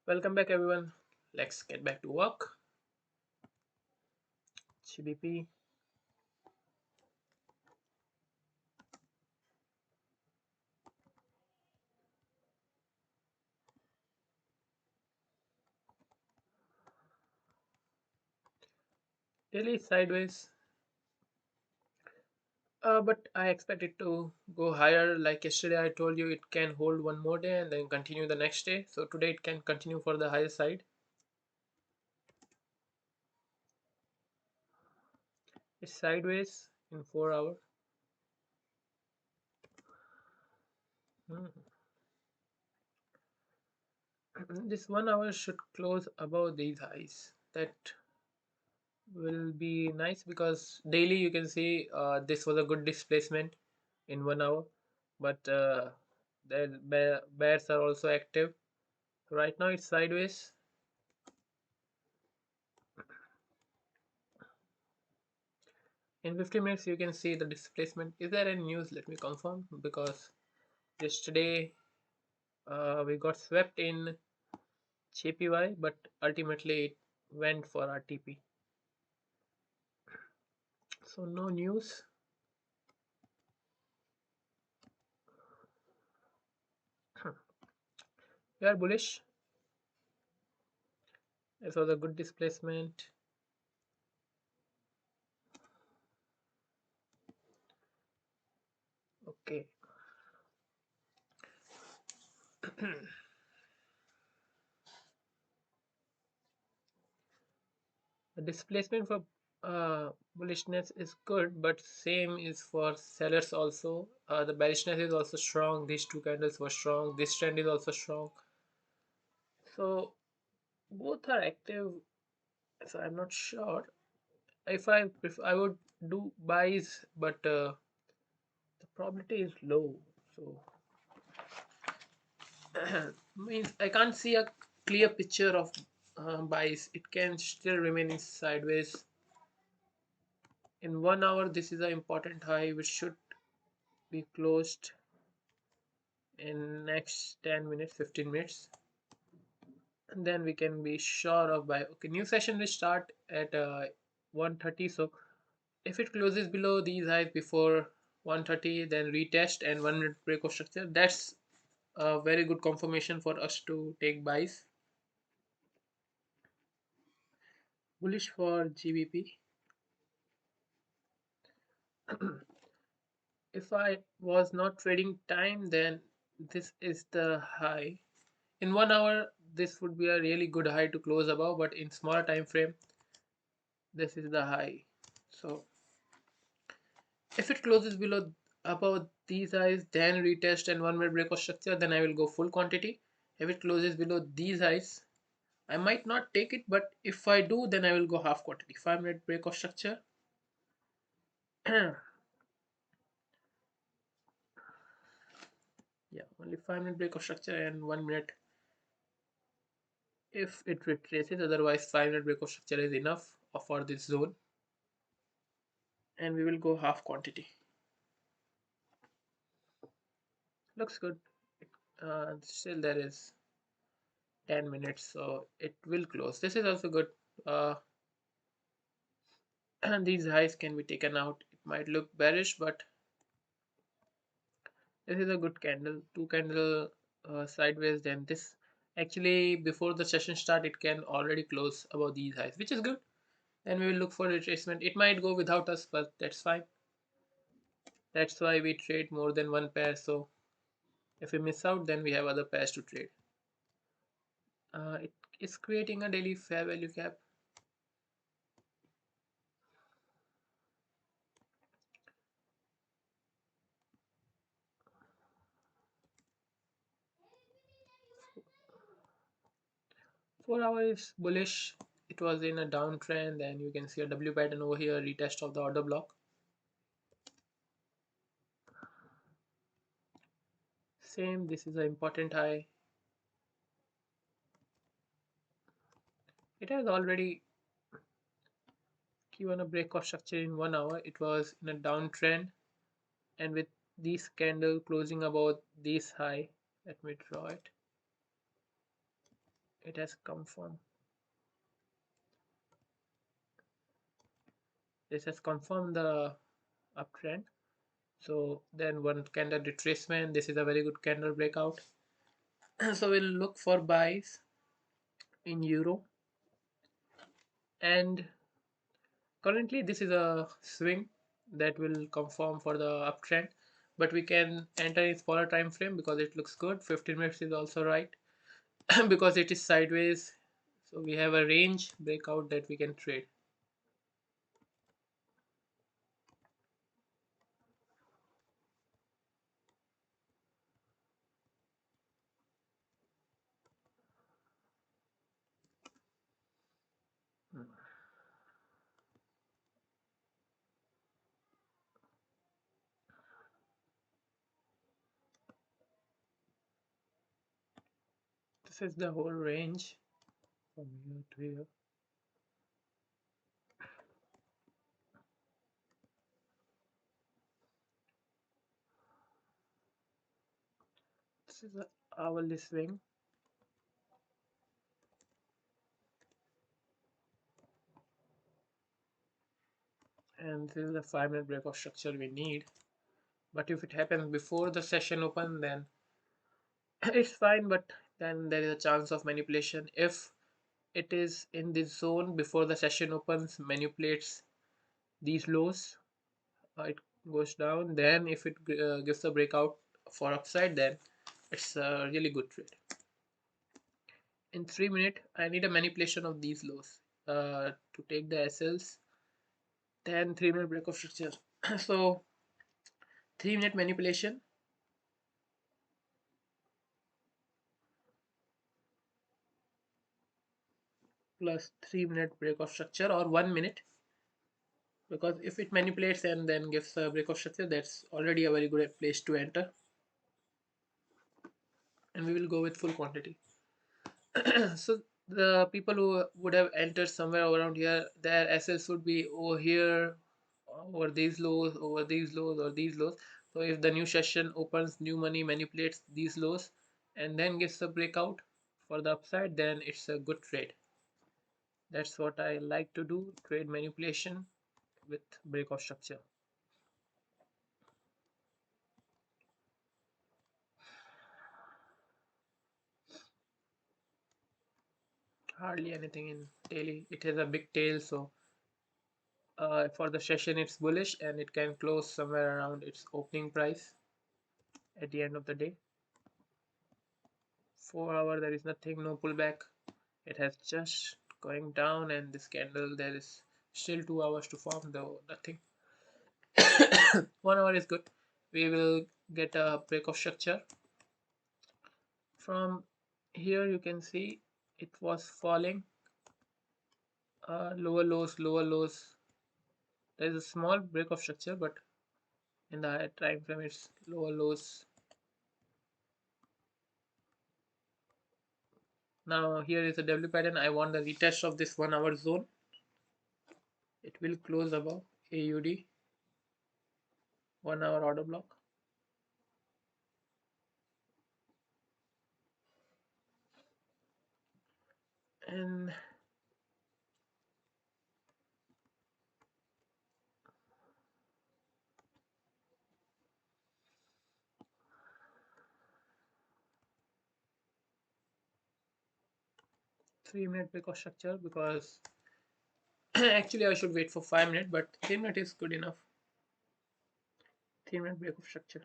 Welcome back, everyone. Let's get back to work. GBP daily sideways, but I expect it to go higher. Like yesterday, I told you it can hold one more day and then continue the next day. So today it can continue for the higher side. It's sideways in 4 hour. Mhm. This 1 hour should close above these highs. That will be nice because daily you can see this was a good displacement in 1 hour, but the bears are also active. Right now it's sideways. In 50 minutes you can see the displacement. Is there any news? Let me confirm, because yesterday we got swept in JPY, but ultimately it went for RTP. So no news. We are bullish. This was a good displacement. Okay. The displacement for bullishness is good, but same is for sellers also. The bearishness is also strong. These two candles were strong. This trend is also strong. So both are active. So I'm not sure if I would do buys, but the probability is low. So means I can't see a clear picture of buys. It can still remain in sideways. In 1 hour, this is an important high which should be closed in next 10 minutes, 15 minutes, and then we can be sure of buy. Okay, new session will start at 1:30. So if it closes below these highs before 1:30, then retest and 1 minute break of structure. That's a very good confirmation for us to take buys. Bullish for GBP. If I was not trading time, then this is the high. In 1 hour, this would be a really good high to close above, but in smaller time frame, this is the high. So if it closes below above these highs, then retest and 1 minute break of structure, then I will go full quantity. If it closes below these highs, I might not take it, but if I do, then I will go half quantity. 5 minute break of structure. Yeah, only 5 minute break of structure and 1 minute if it retraces. Otherwise, 5 minute break of structure is enough for this zone, and we will go half quantity. Looks good. Still there is 10 minutes, so it will close. This is also good. Uh, these highs can be taken out. It might look bearish, but this is a good candle. Two candle sideways. Then this actually before the session start, it can already close above these highs, which is good. Then we will look for retracement. It might go without us, but that's fine. That's why we trade more than one pair. So if we miss out, then we have other pairs to trade. It is creating a daily fair value gap. 4 hour is bullish. It was in a downtrend, and you can see a W pattern over here, retest of the order block. Same, this is an important high. It has already given a break of structure in 1 hour. It was in a downtrend, and with this candle closing above this high, let me draw it. it has confirmed. This has confirmed the uptrend. So then one candle retracement. This is a very good candle breakout. So we'll look for buys in euro, and currently this is a swing that will confirm for the uptrend, but we can enter in smaller time frame because it looks good. 15 minutes is also right because it is sideways, so we have a range breakout that we can trade. This is the whole range from here to here. This is the hourly swing, and this is the 5-minute breakout structure we need. But if it happens before the session open, then it's fine, but then there is a chance of manipulation. If it is in this zone before the session opens, manipulates these lows, it goes down. Then if it gives a breakout for upside, then it's a really good trade. In 3 minutes, I need a manipulation of these lows to take the SLs. Then 3-minute breakout structure. So 3-minute manipulation plus 3-minute breakout structure, or 1 minute, because if it manipulates and then gives a breakout structure, that's already a very good place to enter, and we will go with full quantity. So the people who would have entered somewhere around here, their SLs would be over here, over these lows, over these lows, or these lows. So if the new session opens, new money manipulates these lows and then gives a breakout for the upside, then it's a good trade. That's what I like to do, trade manipulation with breakout structure. Hardly anything in daily. It has a big tail, so for the session it's bullish and it can close somewhere around its opening price at the end of the day. 4 hour, there is nothing, no pullback. It has just going down, and this candle, there is still 2 hours to form, though nothing. 1 hour is good. We will get a break of structure. From here you can see it was falling, lower lows, lower lows. There is a small break of structure, but in the higher time frame it's lower lows. Now here is a W pattern. I want the retest of this 1 hour zone. It will close above AUD 1 hour order block. And 3-minute break of structure, because actually I should wait for 5 minutes, but 3 minutes is good enough. 3-minute break of structure.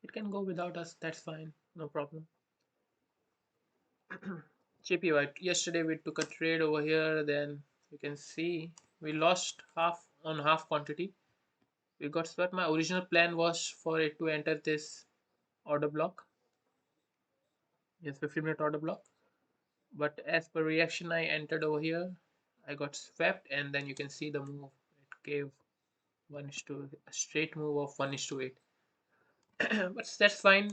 It can go without us, that's fine, no problem. JPY, yesterday we took a trade over here, then you can see we lost half on half quantity. We got swept. My original plan was for it to enter this order block. Yes, 15-minute order block. But as per reaction, I entered over here. I got swept, and then you can see the move. It gave 1:8, a straight move of 1:8. But that's fine.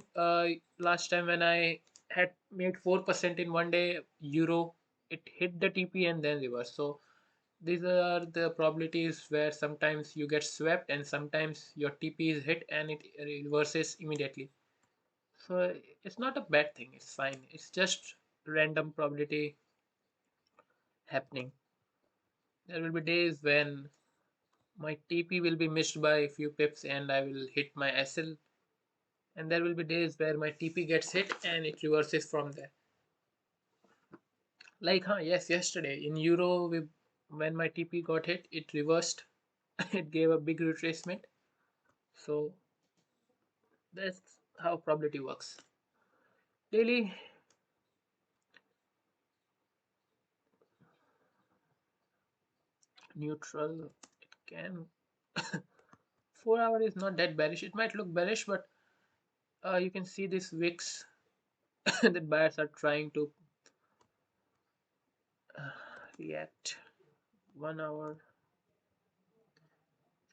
Last time when I had made 4% in one day, euro, it hit the TP and then reversed. So These are the probabilities where sometimes you get swept and sometimes your TP is hit and it reverses immediately. So it's not a bad thing, it's fine. It's just random probability happening. There will be days when my TP will be missed by a few pips and I will hit my SL, and there will be days where my TP gets hit and it reverses from there. Like, yes, yesterday in Euro, when my TP got hit, it reversed. It gave a big retracement. So that's how probability works. Daily neutral, it can 4 hour is not that bearish. It might look bearish, but you can see this wicks that buyers are trying to react. 1 hour,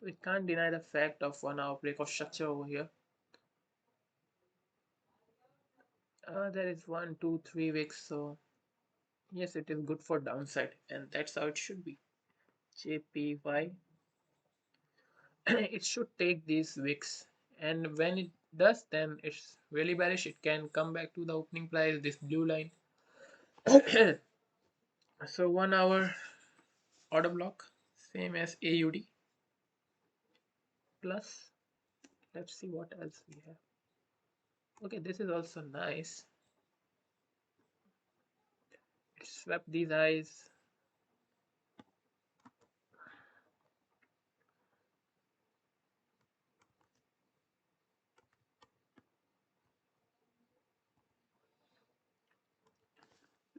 so we can't deny the fact of 1 hour break of structure over here. There is 1, 2, 3 wicks, so yes, it is good for downside, and that's how it should be. JPY, it should take these wicks, and when it does, then it's really bearish. It can come back to the opening price, this blue line. So 1 hour order block, same as AUD plus. Let's see what else we have. Okay, this is also nice. It swept these highs.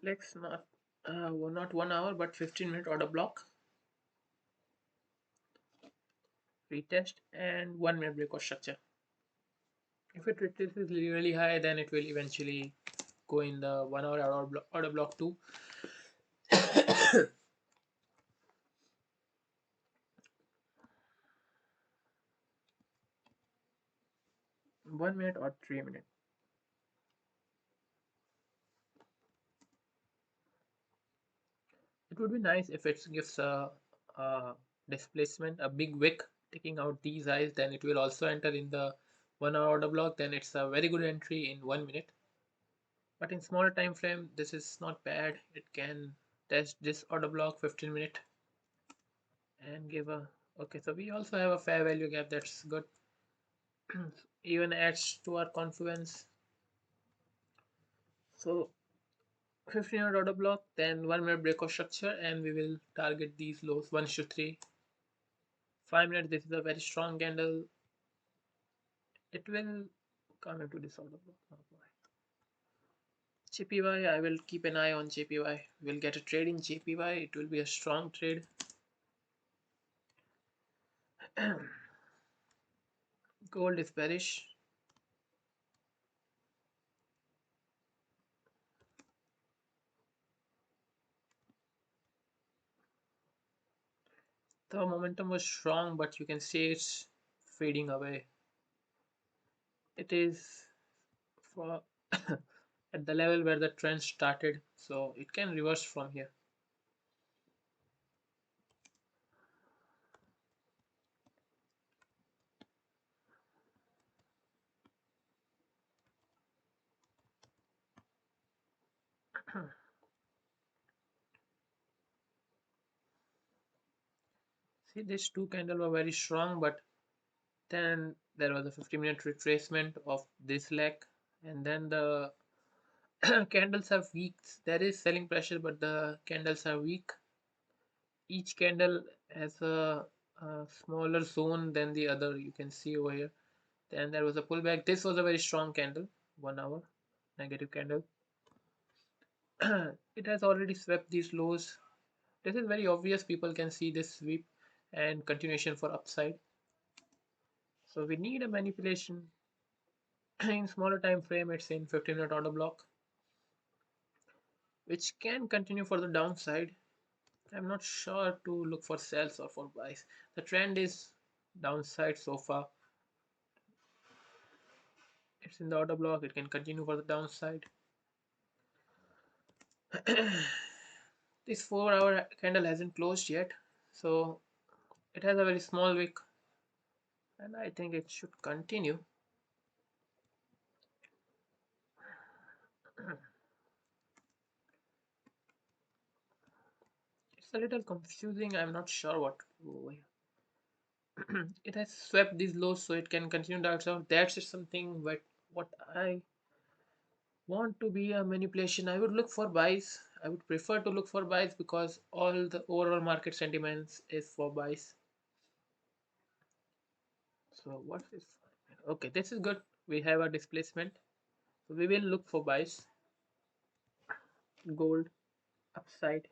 Let's not not 1 hour but 15-minute order block, retest, and 1 minute breakout structure. If it retraces really high, then it will eventually go in the 1 hour order block too. 1 minute or 3 minute. It would be nice if it gives a displacement, a big wick taking out these highs, then it will also enter in the 1 hour order block. Then it's a very good entry in 1 minute. But in smaller time frame, this is not bad. It can test this order block 15-minute and give a okay. So we also have a fair value gap. That's good. Even adds to our confidence. So 15-minute order block, then 1 minute breakout structure, and we will target these lows 1 to 3. 5 minutes. This is a very strong candle. It will come into this order block. Oh boy. JPY, I will keep an eye on JPY. We'll get a trade in JPY. It will be a strong trade. Gold is bearish. The momentum was strong, but you can see it's fading away. It is for at the level where the trend started, so it can reverse from here. See, these two candles were very strong, but then there was a 50-minute retracement of this leg, and then the candles are weak. There is selling pressure, but the candles are weak. Each candle has a smaller zone than the other. You can see over here. Then there was a pullback. This was a very strong candle, 1 hour negative candle. It has already swept these lows. This is very obvious. People can see this sweep and continuation for upside. So we need a manipulation in smaller time frame. It's in 15-minute order block, which can continue for the downside. I'm not sure to look for sells or for buys. The trend is downside so far. It's in the order block. It can continue for the downside. This 4 hour candle hasn't closed yet, so it has a very small wick, and I think it should continue. It's a little confusing. I'm not sure what to do. It has swept these lows, so it can continue down. That's just something. But what I want to be a manipulation, I would look for buys. I would prefer to look for buys because all the overall market sentiments is for buys. So what is okay? This is good. We have a displacement, so we will look for buys. Gold upside.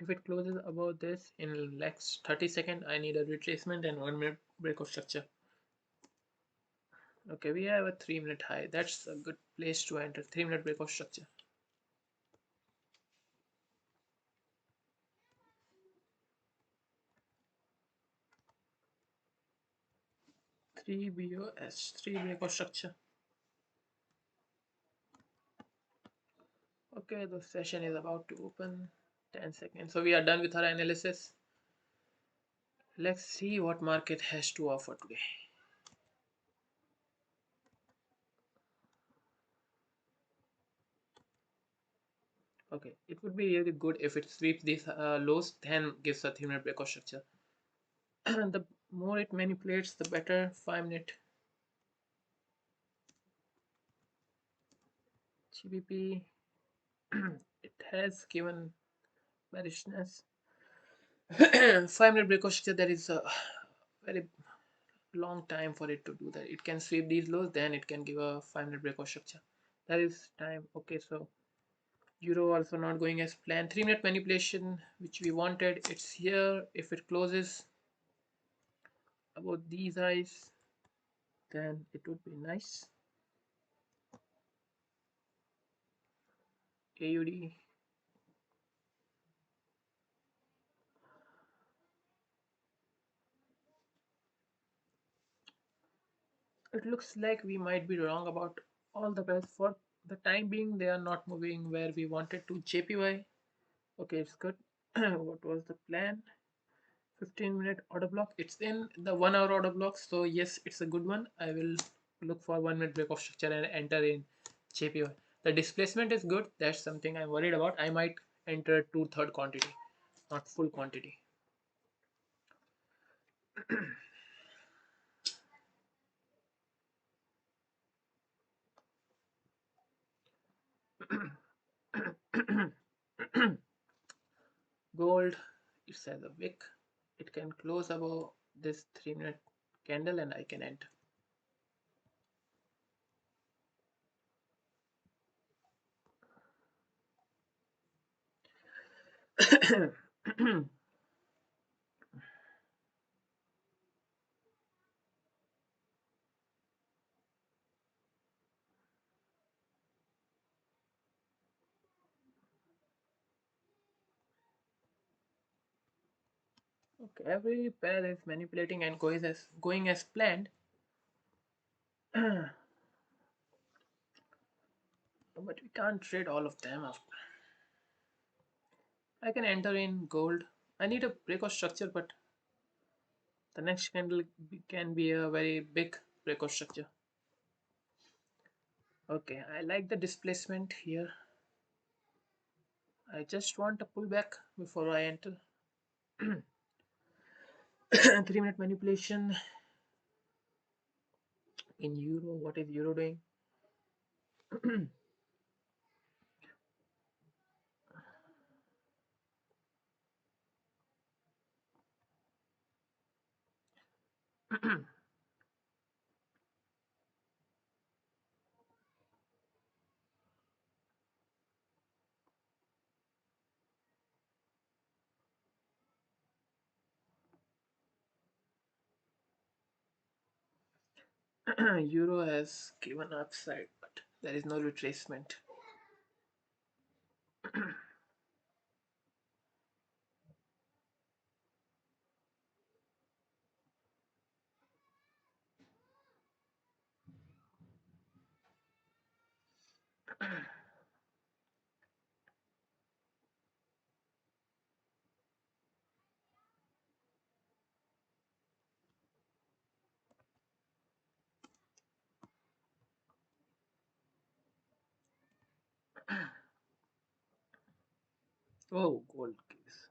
If it closes above this in next 30 seconds, I need a retracement and 1 minute break of structure. Okay, we have a 3 minute high. That's a good place to enter. 3 minute break of structure. 3 BOS, 3 break of structure. Okay, the session is about to open. 10 seconds. So we are done with our analysis. Let's see what market has to offer today. Okay, it would be really good if it sweeps these lows, then gives a 3 minute break of structure. The more it manipulates, the better. 5 minute GBP. It has given bearishness. 5 minute break of structure. There is a very long time for it to do that. It can sweep these lows, then it can give a 5 minute break of structure. That is time. Okay, so euro also not going as planned. 3 minute manipulation, which we wanted, it's here. If it closes about these eyes, then it would be nice. AUD. It looks like we might be wrong about all the best. For the time being, they are not moving where we wanted to. JPY. Okay, it's good. What was the plan? 15-minute order block. It's in the 1 hour order block, so yes, it's a good one. I will look for 1 minute break of structure and enter in JPY. The displacement is good. That's something I'm worried about. I might enter 2/3 quantity, not full quantity. Gold, it has a wick. It can close above this 3 minute candle and I can enter. Okay, every pair is manipulating and going as planned. But we can't trade all of them. I can enter in gold. I need a break of structure, but the next candle can be a very big break of structure. Okay, I like the displacement here. I just want a pullback before I enter. 3 minute manipulation in euro. What is euro doing? Euro has given upside, but there is no retracement. Oh, gold case.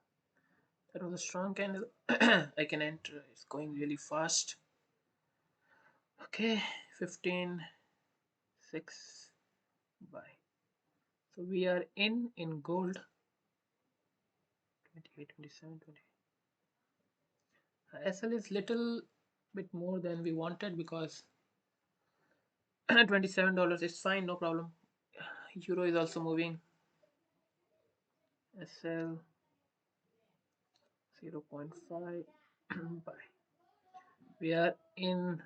That was a strong candle. I can enter. It's going really fast. Okay, 15, 6, buy. So we are in gold. 28, 27, 20. SL is little bit more than we wanted because $27 is fine, no problem. Euro is also moving. SL 0.5 buy. We are in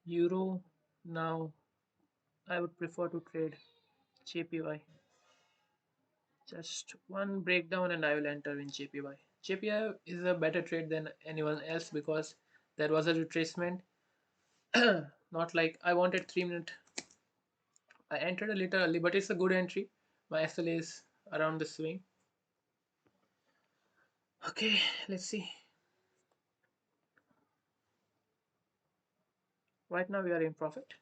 Euro now. I would prefer to trade JPY. Just one breakdown and I will enter in JPY. JPY is a better trade than anyone else because there was a retracement. Not like I wanted 3 minute. I entered a little early, but it's a good entry. My SL is around the swing. Okay, let's see. Right now we are in profit.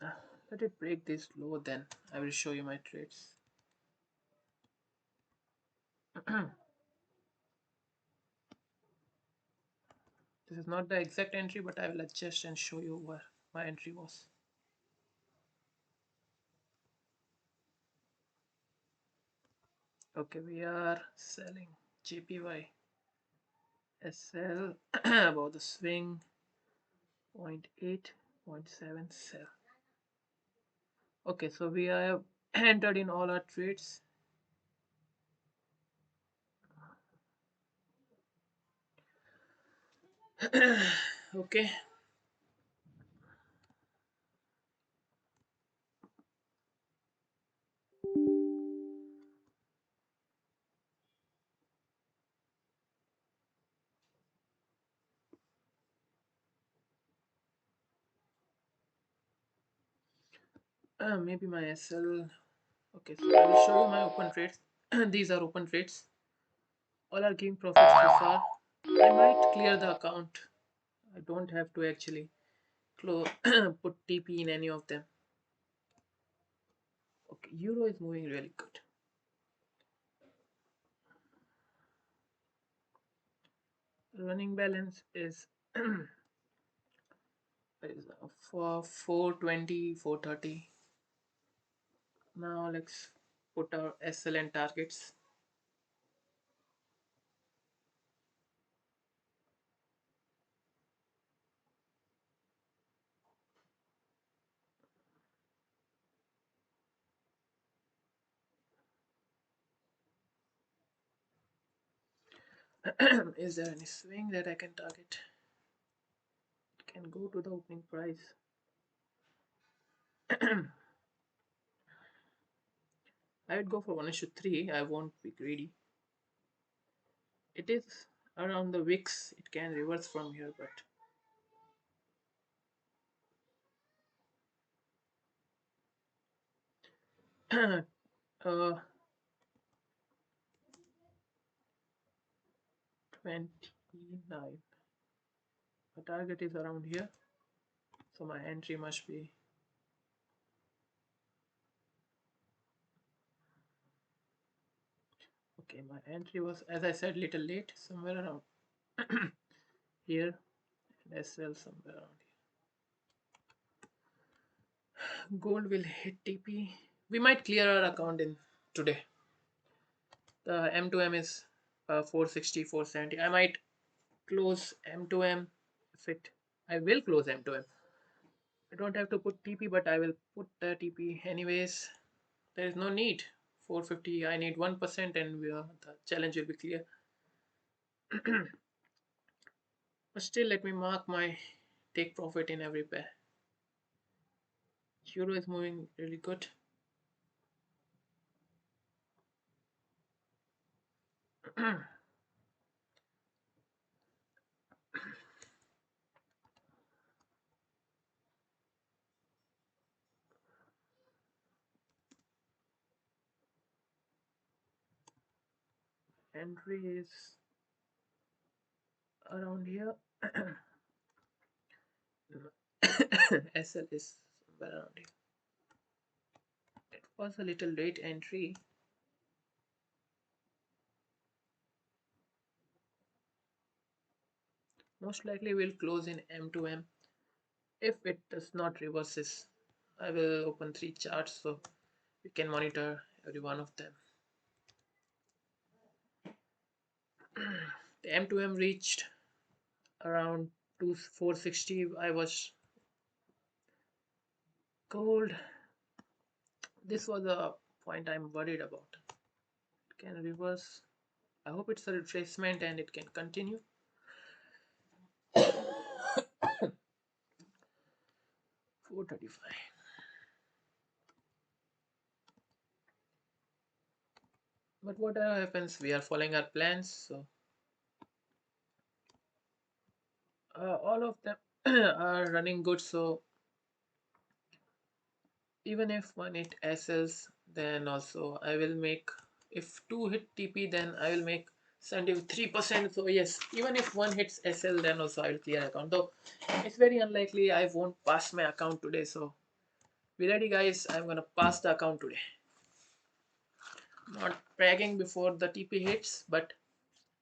Let it break this low, then I will show you my trades. This is not the exact entry, but I will adjust and show you where my entry was. Okay, we are selling JPY SL about the swing 0.8, 0.7 sell. Okay, so we have entered in all our trades. Okay. Maybe my SL. Okay, so I will show you my open trades. These are open trades. All are giving profits so far. I might clear the account. I don't have to actually put TP in any of them. Okay, Euro is moving really good. Running balance is for 420, 430. Now let's put our SL and targets. Is there any swing that I can target? It can go to the opening price. I would go for 1:3. I won't be greedy. It is around the wicks. It can reverse from here, but uh, 29. The target is around here, so my entry must be okay. My entry was, as I said, little late, somewhere around here, and SL somewhere around here. Gold will hit TP. We might clear our account in today. The M2M is 460, 470. I might close M2M if it. I will close M2M. I don't have to put TP, but I will put the TP anyways. There is no need. 450. I need 1%, and the challenge will be clear. But still, let me mark my take profit in every pair. Euro is moving really good. entry is around here. SL is somewhere around here. It was a little late entry. Most likely we'll close in M2M. If it does not reverses, I will open 3 charts so you can monitor every one of them. The M2M reached around 460. I was told this was a point I'm worried about. It can reverse. I hope it's a retracement and it can continue. 435. But whatever happens, we are following our plans. So all of them are running good. So even if one hit SLs, then also I will make, if two hit TP, then I will make 73%. So yes, even if one hits SL, then also I will clear account. Though it's very unlikely I won't pass my account today. So be ready, guys. I'm gonna pass the account today. Not bragging before the TP hits, but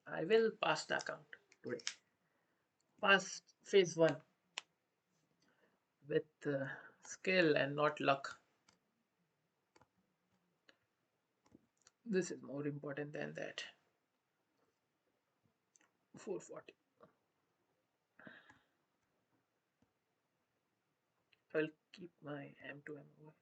I will pass the account today. Pass phase 1 with skill and not luck. This is more important than that. 440. I'll keep my M2M away.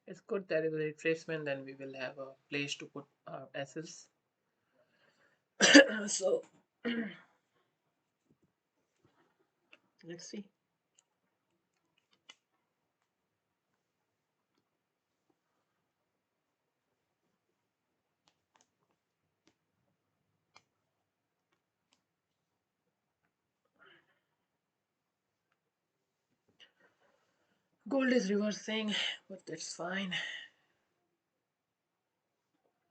It's good there is a retracement, then we will have a place to put our assets. So let's see. Gold is reversing, but that's fine.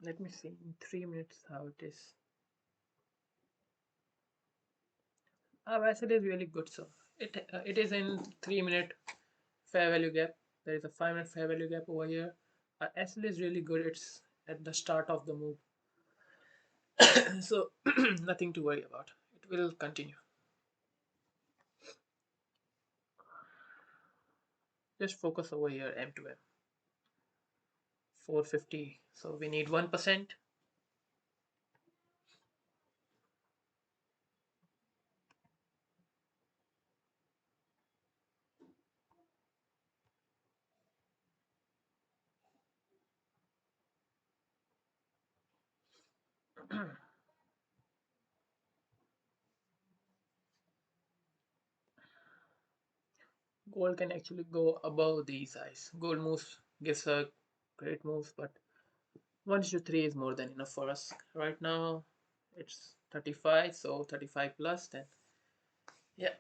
Let me see in 3 minutes how it is. Our asset is really good, so it is in 3 minute fair value gap. There is a 5 minute fair value gap over here. Our asset is really good. It's at the start of the move, so nothing to worry about. It will continue. Just focus over here, M2M 450. So we need 1%. Gold can actually go above these highs. Gold moves, gives a great moves, but 1:3 is more than enough for us. Right now it's 35, so 35 plus, then yeah.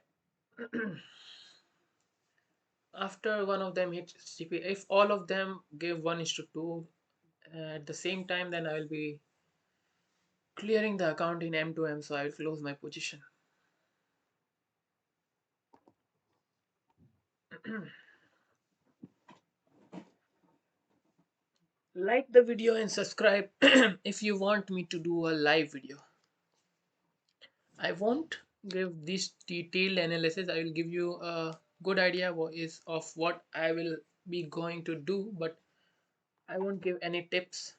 After one of them hits CP, if all of them give 1:2 at the same time, then I will be clearing the account in M2M, so I will close my position. Like the video and subscribe if you want me to do a live video. I won't give this detailed analysis. I will give you a good idea of what I will be going to do, but I won't give any tips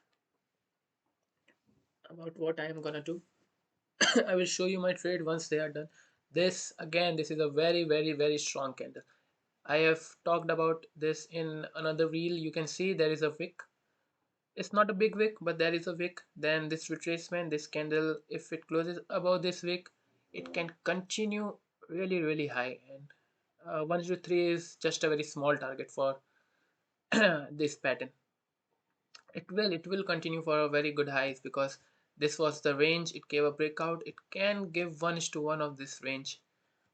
about what I am gonna do. I will show you my trade once they are done. This again, this is a very, very, very strong candle. I have talked about this in another reel. You can see there is a wick. It's not a big wick, but there is a wick. Then this retracement, this candle, if it closes above this wick, it can continue really high. And 103 is just a very small target for this pattern. It will continue for a very good highs because this was the range. It gave a breakout. It can give 1:1 of this range,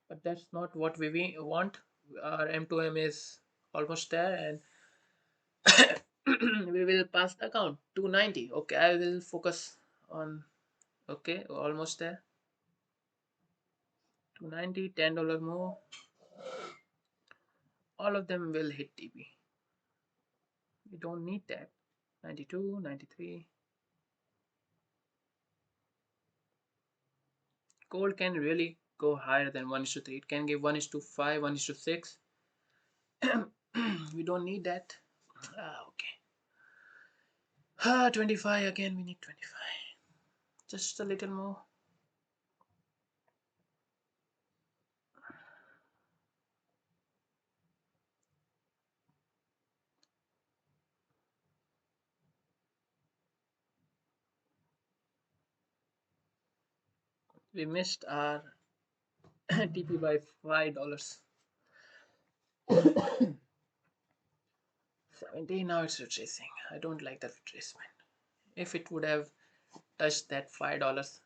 but that's not what we want. Our M2M is almost there, and we will pass the account 290. Okay, I will focus on, okay, almost there. 290, $10 more. All of them will hit TP. We don't need that. 92, 93. Gold can really go higher than 1:3. It can give 1:5, 1:6. We don't need that. Okay. 25 again. We need 25. Just a little more. We missed our TP by $5. 70. Now it's retracing. I don't like the retracement. If it would have touched that $5,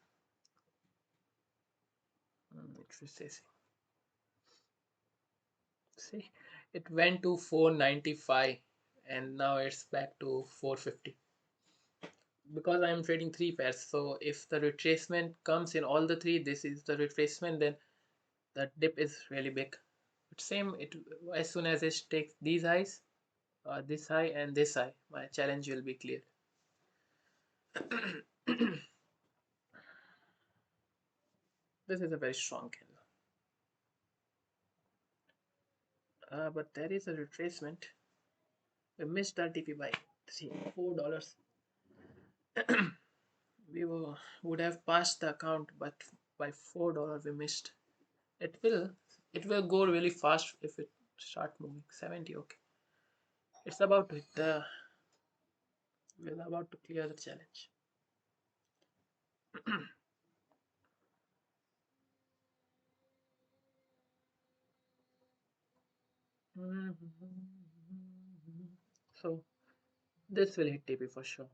it's retracing. See, it went to 495 and now it's back to 450. Because I am trading three pairs, so if the retracement comes in all the three, this is the retracement, then the dip is really big. But same, it as soon as it takes these highs, this high and this high, my challenge will be clear. This is a very strong candle, but there is a retracement. We missed our TP by $4. We would have passed the account, but by $4 we missed. It will it will go really fast if it start moving. 70. Okay, it's about to hit the we're about to clear the challenge. So this will hit TP for sure,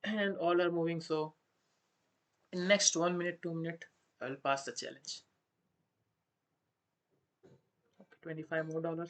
and all are moving. So in next 1 minute, 2 minute, I will pass the challenge. Okay, $25 more.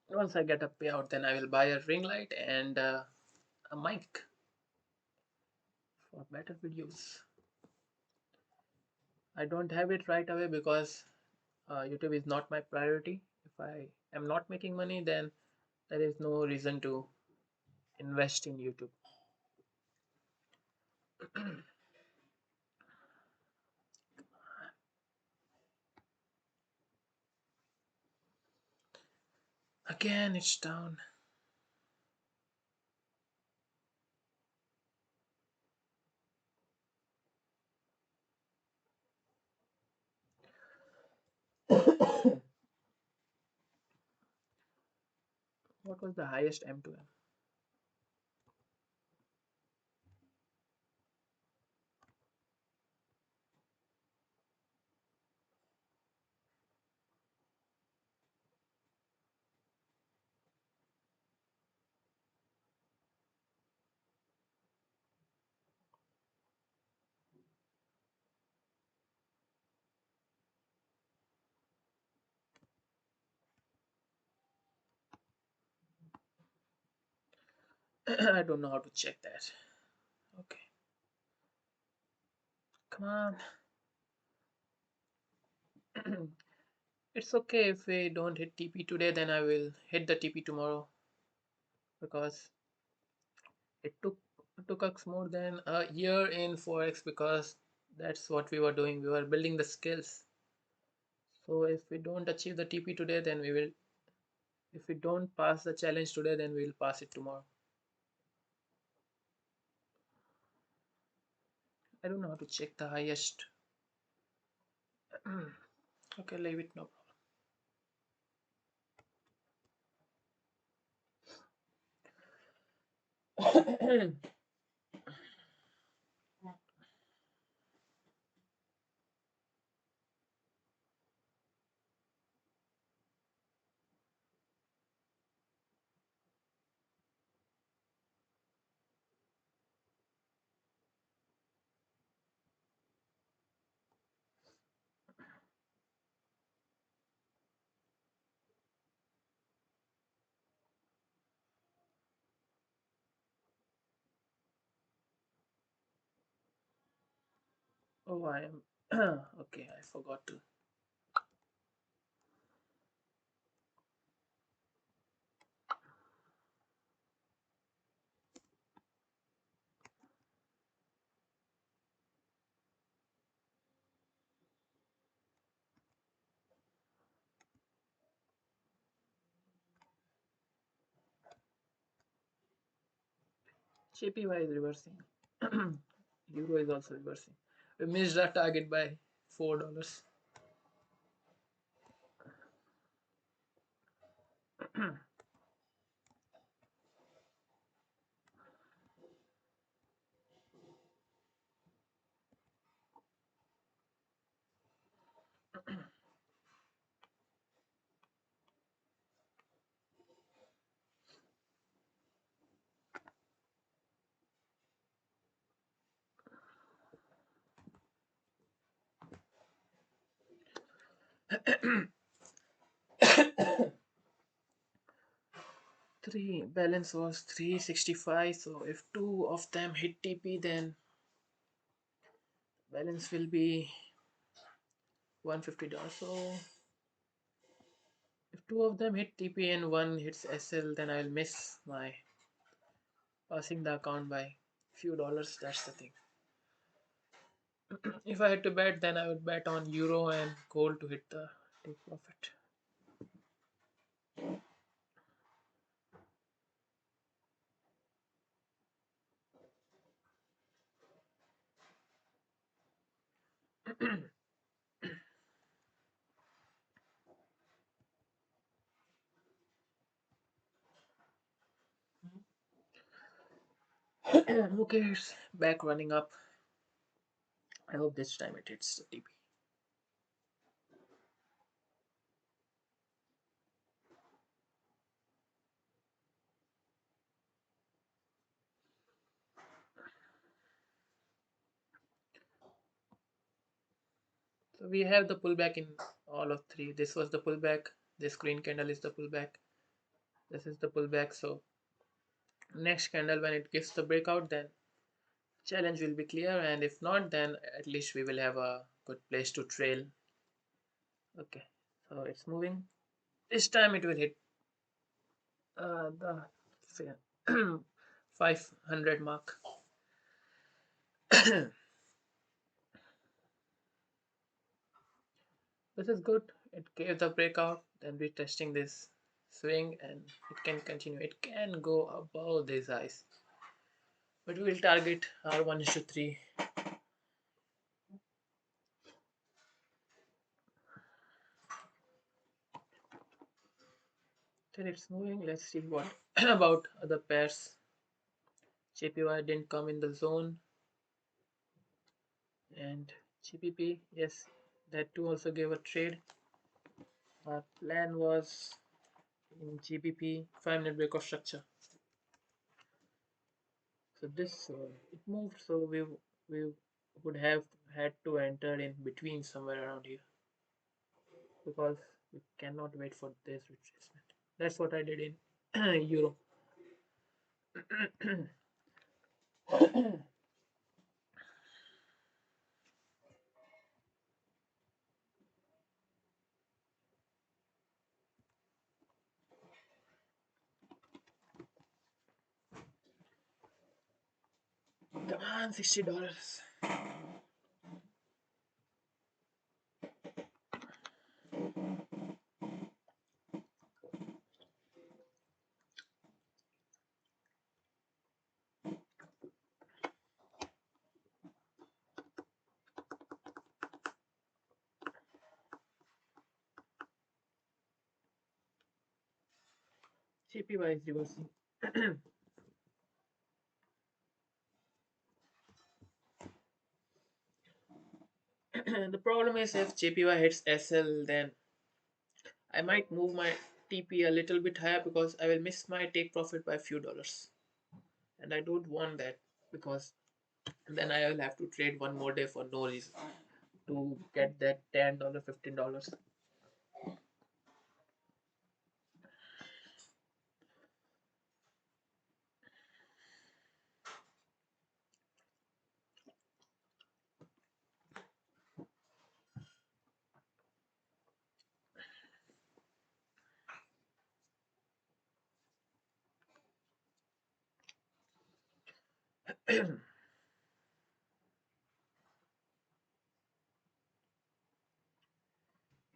Once I get a payout, then I will buy a ring light and a mic for better videos. I don't have it right away because YouTube is not my priority. If I am not making money, then there is no reason to invest in YouTube. Again, it's down. What was the highest M2M? I don't know how to check that. Okay, come on. It's okay if we don't hit TP today, then I will hit the TP tomorrow because It took us more than a year in forex because that's what we were doing. We were building the skills. So if we don't achieve the TP today, then we will. If we don't pass the challenge today, then we will pass it tomorrow. I don't know how to check the highest. Okay, leave it, no problem. Oh, I am. Okay, I forgot to. JPY is reversing. Euro is also reversing. We missed our target by $4. 3 balance was 365. So if two of them hit TP, then balance will be $150. So if two of them hit TP and one hits SL, then I will miss my passing the account by few dollars. That's the thing. If I had to bet, then I would bet on euro and gold to hit the take profit. Okay, it's back running up. I hope this time it hits the TP. So we have the pullback in all of three. This was the pullback. This green candle is the pullback. This is the pullback. So next candle when it gives the breakout, then challenge will be clear, and if not, then at least we will have a good place to trail. Okay, so it's moving. This time it will hit the 500 mark. This is good. It gave the breakout, then retesting this swing, and it can continue. It can go above these highs, but we will target our 1:3. Then it's moving. Let's see what about other pairs. JPY didn't come in the zone, and GPP, yes, that too also gave a trade. Our plan was in GBP 5-minute breakout structure. So this it moved, so we would have had to enter in between somewhere around here because we cannot wait for this retracement. That's what I did in Euro. and $60. JPY is reversing. The problem is if JPY hits SL, then I might move my TP a little bit higher because I will miss my take profit by a few dollars. And I don't want that because then I will have to trade one more day for no reason to get that $10, $15.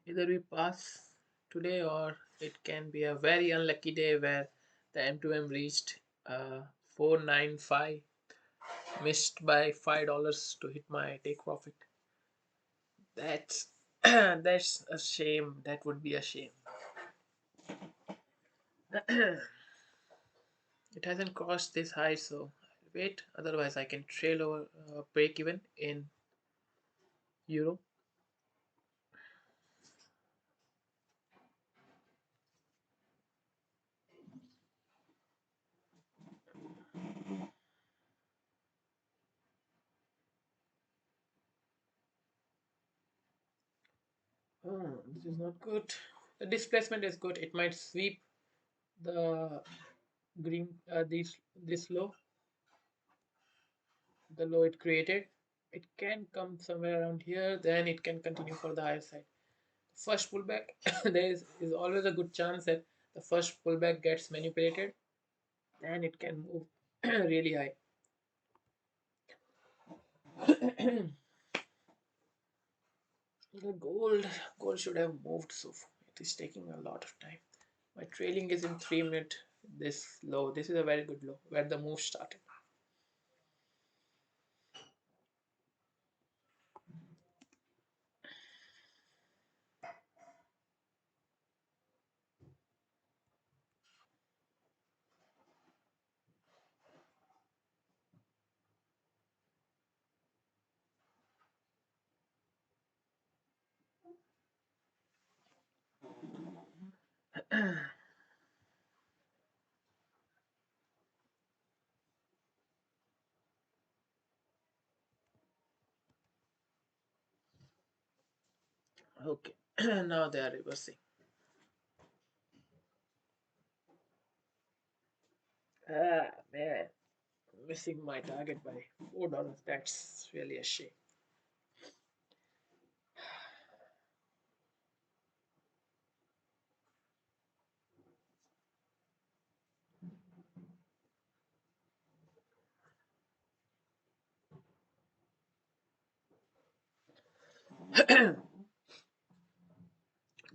Either we pass today or it can be a very unlucky day where the M2M reached 495, missed by $5 to hit my take profit. That's that's a shame. That would be a shame. It hasn't crossed this high, so I'll wait. Otherwise, I can trail over break even in euro. Oh, this is not good. The displacement is good. It might sweep the green this low, the low it created. It can come somewhere around here. Then it can continue for the higher side. First pullback, is always a good chance that the first pullback gets manipulated, and it can move really high. The gold should have moved, so it is taking a lot of time. My trailing is in 3 minute. This low. This is a very good low where the move started. Okay, now they are reversing. Ah man, missing my target by $4. That's really a shame.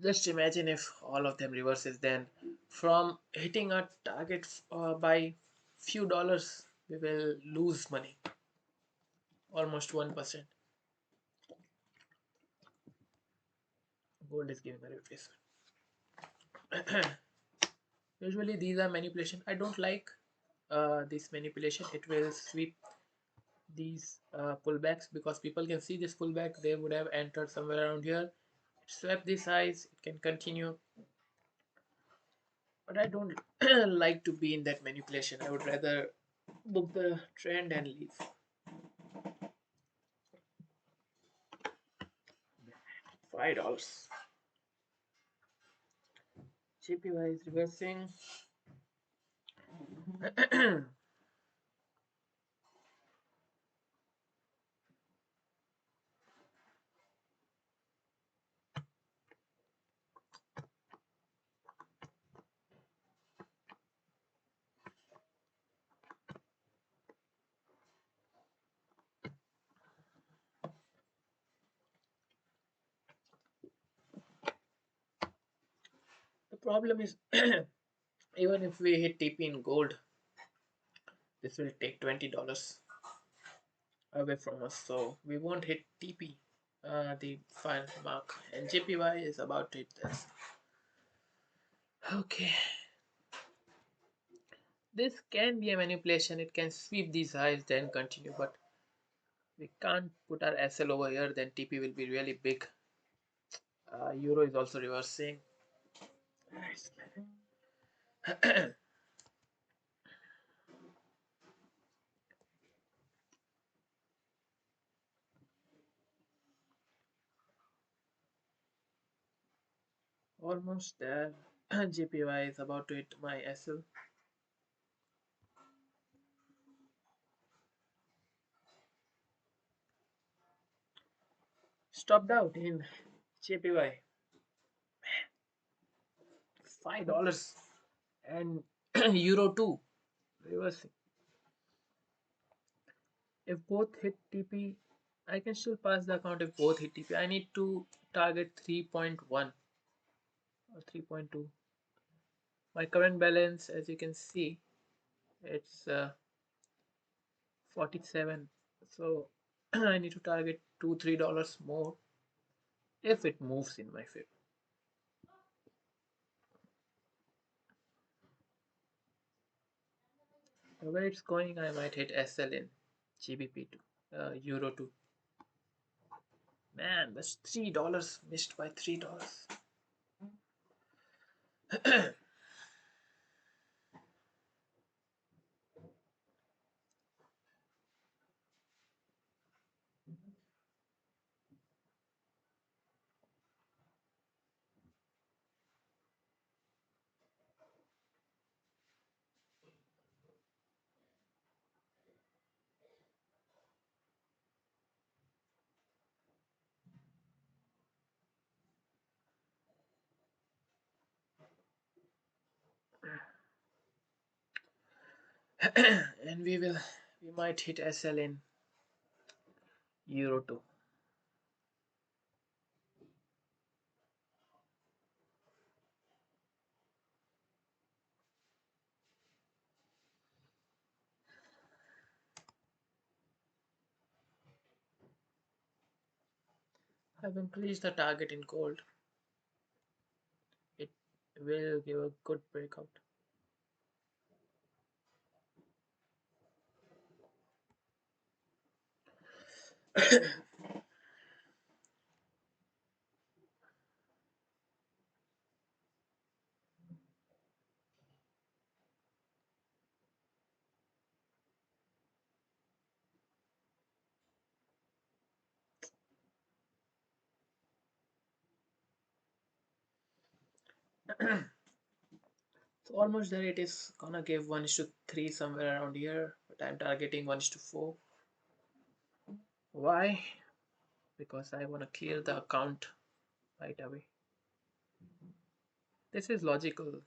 Just imagine if all of them reverses, then from hitting a target by few dollars, we will lose money, almost 1%. Gold is giving a retracement. Usually these are manipulation. I don't like this manipulation. It will sweep these pullbacks because people can see this pullback. They would have entered somewhere around here. It swept this size. It can continue. But I don't like to be in that manipulation. I would rather book the trend and leave. $5. JPY is reversing. problem is even if we hit TP in gold, this will take $20 away from us, so we won't hit TP, the final mark, and JPY is about to hit this. Okay, this can be a manipulation. It can sweep these highs then continue, but we can't put our SL over here, then TP will be really big. Euro is also reversing. Almost there. JPY is about to hit my SL. Stopped out in JPY. $5 and Euro 2 reversing. If both hit TP, I can still pass the account if both hit TP. I need to target 3.1 or 3.2. My current balance, as you can see, it's 47. So I need to target $2-3 more if it moves in my favor. The way it's going, I might hit SL in GBP 2, Euro 2. Man, that's $3 missed by $3. And we might hit SL in Euro 2. I've increased the target in gold. It will give a good breakout. So almost there, it is gonna give 1:3 somewhere around here, but I'm targeting 1:4. Why? Because I want to clear the account right away. This is logical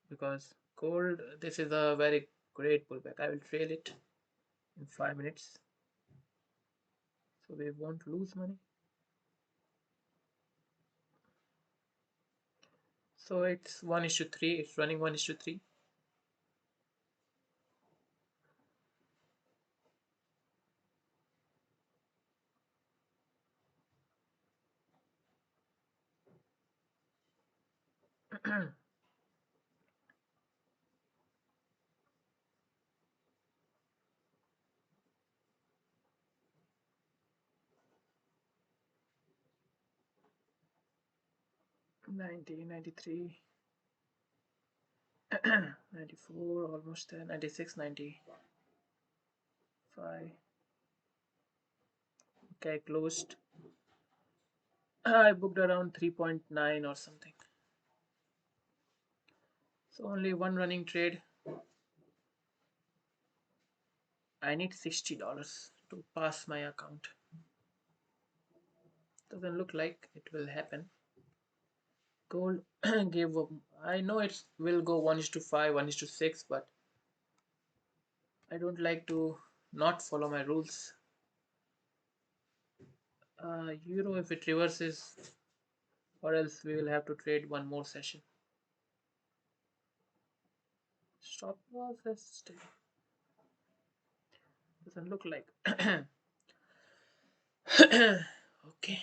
because gold, this is a very great pullback. I will trail it in 5 minutes so we won't lose money. So it's 1:3, it's running 1:3. Ninety, 93, 94, almost there, 96, 95. Okay, closed. I booked around 3.9 or something. So only one running trade. I need $60 to pass my account. Doesn't look like it will happen. Gold gave up. I know it will go 1:5, 1:6, but I don't like to not follow my rules. Euro, if it reverses, or else we will have to trade one more session. Stop loss is still doesn't look like. Okay,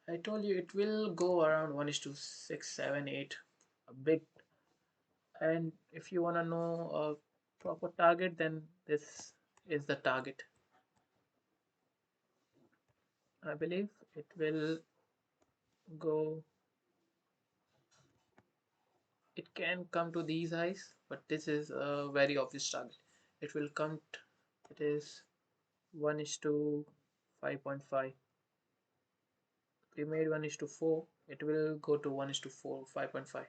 I told you it will go around 1 is to 6, 7, 8 a bit. And if you want to know a proper target, then this is the target. I believe it will go, it can come to these highs, but this is a very obvious target. It will come, it is 1 is to 5.5. We made 1 is to 4, it will go to 1 is to 4, 5.5.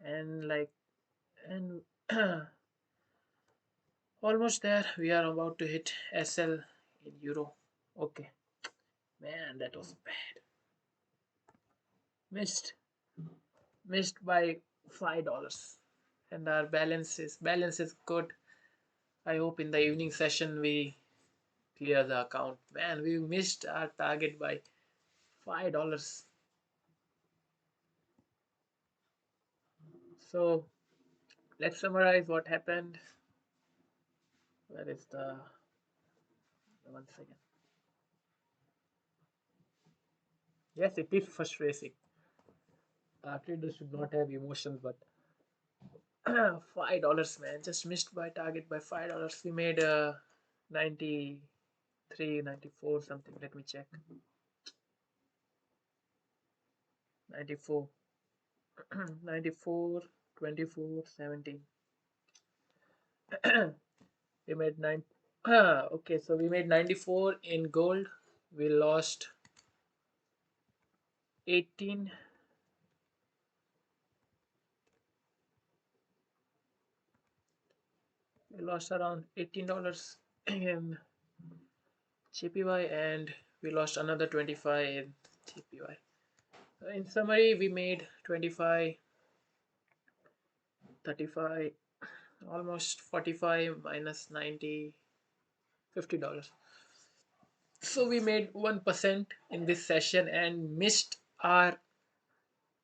And like, and almost there, we are about to hit SL in euro. Okay, man, that was bad. Missed by $5, and our balance is good. I hope in the evening session we clear the account. Man, we missed our target by $5. So let's summarize what happened. Where is the 1 second? Yes, it is frustrating. Traders should not have emotions, but $5, man, just missed by target by $5. We made 93, 94 something. Let me check. 94, 94, 24, 17. We made 9. Okay, so we made 94 in gold. We lost 18. We lost around $18 in JPY, and we lost another 25 in JPY. In summary, we made 25, 35, almost 45 minus 90, $50. So we made 1% in this session and missed our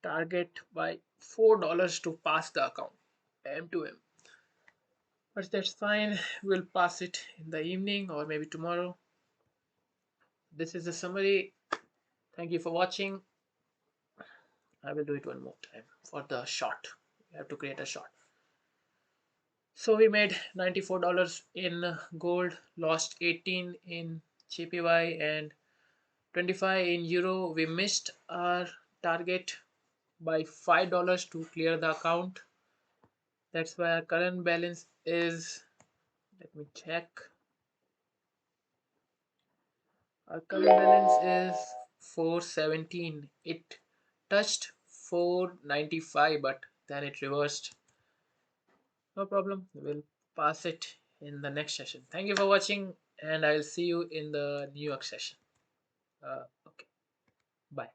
target by $4 to pass the account M to M. But that's fine, we'll pass it in the evening or maybe tomorrow. This is the summary. Thank you for watching. I will do it one more time for the short. You have to create a short. So we made $94 in gold, lost 18 in JPY and 25 in euro. We missed our target by $5 to clear the account. That's why our current balance is, let me check. Our current balance is 417. It touched 495, but then it reversed. No problem. We'll pass it in the next session. Thank you for watching, and I'll see you in the New York session. Okay. Bye.